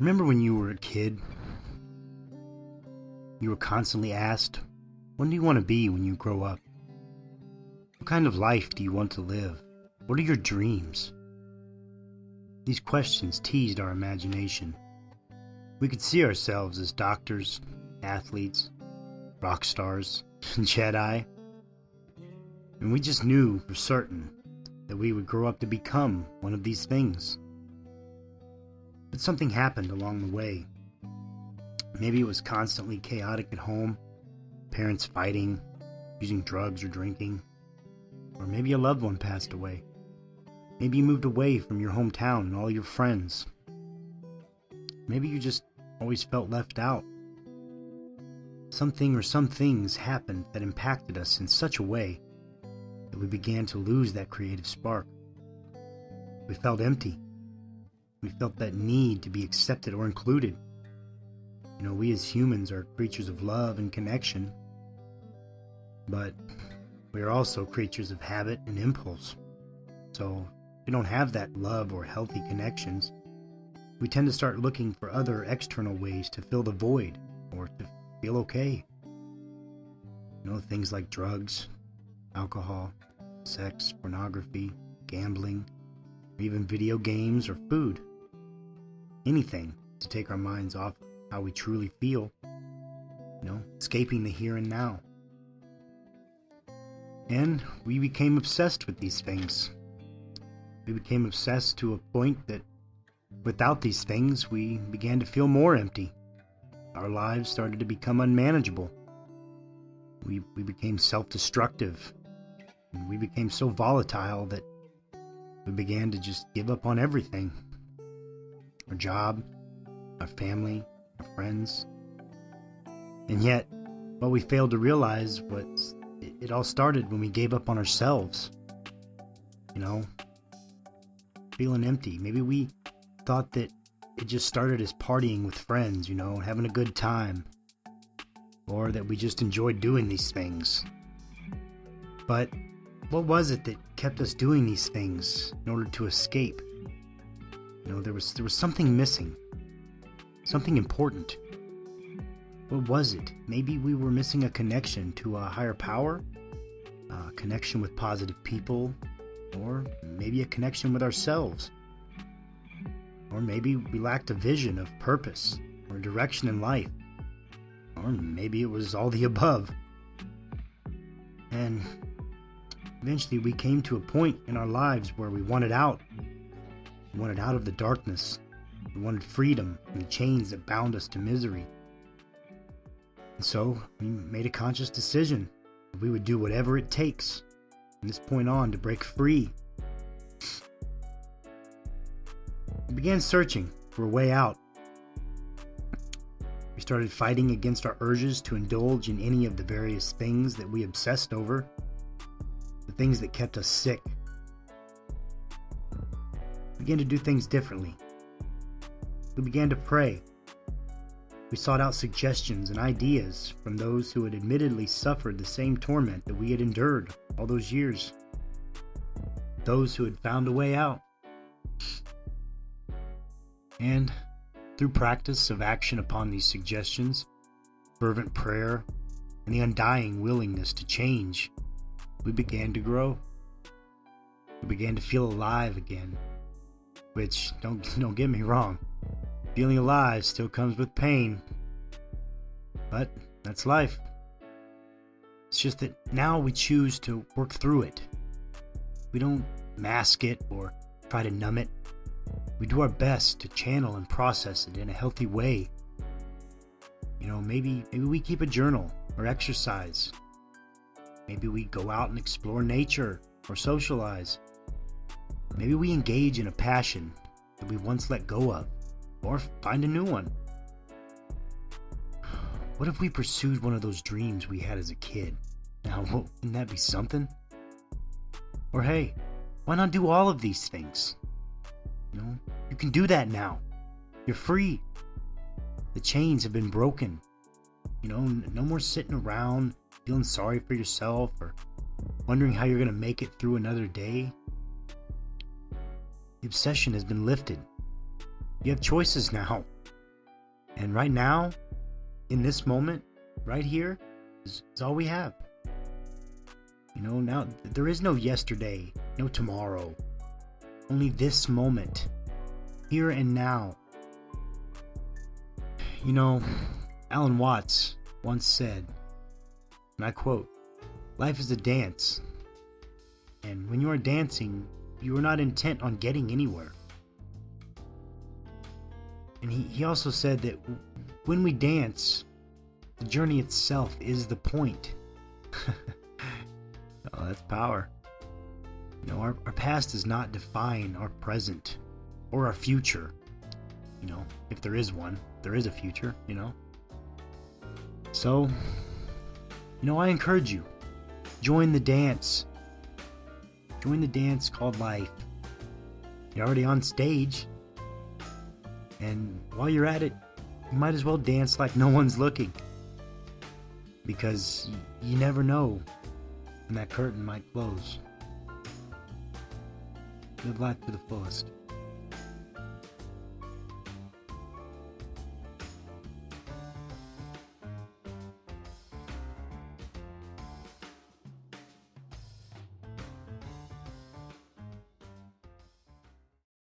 Remember when you were a kid, you were constantly asked, what do you want to be when you grow up? What kind of life do you want to live? What are your dreams? These questions teased our imagination. We could see ourselves as doctors, athletes, rock stars, Jedi. And we just knew for certain that we would grow up to become one of these things. But something happened along the way. Maybe it was constantly chaotic at home, parents fighting, using drugs or drinking. Or maybe a loved one passed away. Maybe you moved away from your hometown and all your friends. Maybe you just always felt left out. Something or some things happened that impacted us in such a way that we began to lose that creative spark. We felt empty. We felt that need to be accepted or included. We as humans are creatures of love and connection, but we are also creatures of habit and impulse. So if we don't have that love or healthy connections, we tend to start looking for other external ways to fill the void or to feel okay. Things like drugs, alcohol, sex, pornography, gambling, or even video games or food. Anything to take our minds off how we truly feel, escaping the here and now. And we became obsessed with these things. We became obsessed to a point that without these things, we began to feel more empty. Our lives started to become unmanageable. We became self-destructive. And we became so volatile that we began to just give up on everything. Our job, our family, our friends. And yet, what we failed to realize was it all started when we gave up on ourselves. Feeling empty. Maybe we thought that it just started as partying with friends, having a good time. Or that we just enjoyed doing these things. But what was it that kept us doing these things in order to escape? There was something missing. Something important. What was it? Maybe we were missing a connection to a higher power, a connection with positive people, or maybe a connection with ourselves. Or maybe we lacked a vision of purpose or direction in life. Or maybe it was all the above. And eventually we came to a point in our lives where we wanted out. We wanted out of the darkness. We wanted freedom from the chains that bound us to misery. And so we made a conscious decision that we would do whatever it takes from this point on to break free. We began searching for a way out. We started fighting against our urges to indulge in any of the various things that we obsessed over, the things that kept us sick. We began to do things differently. We began to pray. We sought out suggestions and ideas from those who had admittedly suffered the same torment that we had endured all those years. Those who had found a way out. And through practice of action upon these suggestions, fervent prayer, and the undying willingness to change, we began to grow. We began to feel alive again. Which, don't get me wrong, feeling alive still comes with pain. But that's life. It's just that now we choose to work through it. We don't mask it or try to numb it. We do our best to channel and process it in a healthy way. Maybe we keep a journal or exercise. Maybe we go out and explore nature or socialize. Maybe we engage in a passion that we once let go of, or find a new one. What if we pursued one of those dreams we had as a kid? Now, wouldn't that be something? Or hey, why not do all of these things? You can do that now. You're free. The chains have been broken. No more sitting around feeling sorry for yourself or wondering how you're going to make it through another day. The obsession has been lifted. You have choices now. And right now, in this moment, right here, is all we have. You know, now there is no yesterday, no tomorrow. Only this moment, here and now. You know, Alan Watts once said, and I quote, "Life is a dance, and when you are dancing, you are not intent on getting anywhere." And he also said that when we dance, the journey itself is the point. Oh, that's power. You know, our past does not define our present or our future. You know, if there is one, there is a future, you know. So, you know, I encourage you, join the dance. Join the dance called life. You're already on stage. And while you're at it, you might as well dance like no one's looking. Because you never know when that curtain might close. Live life to the fullest.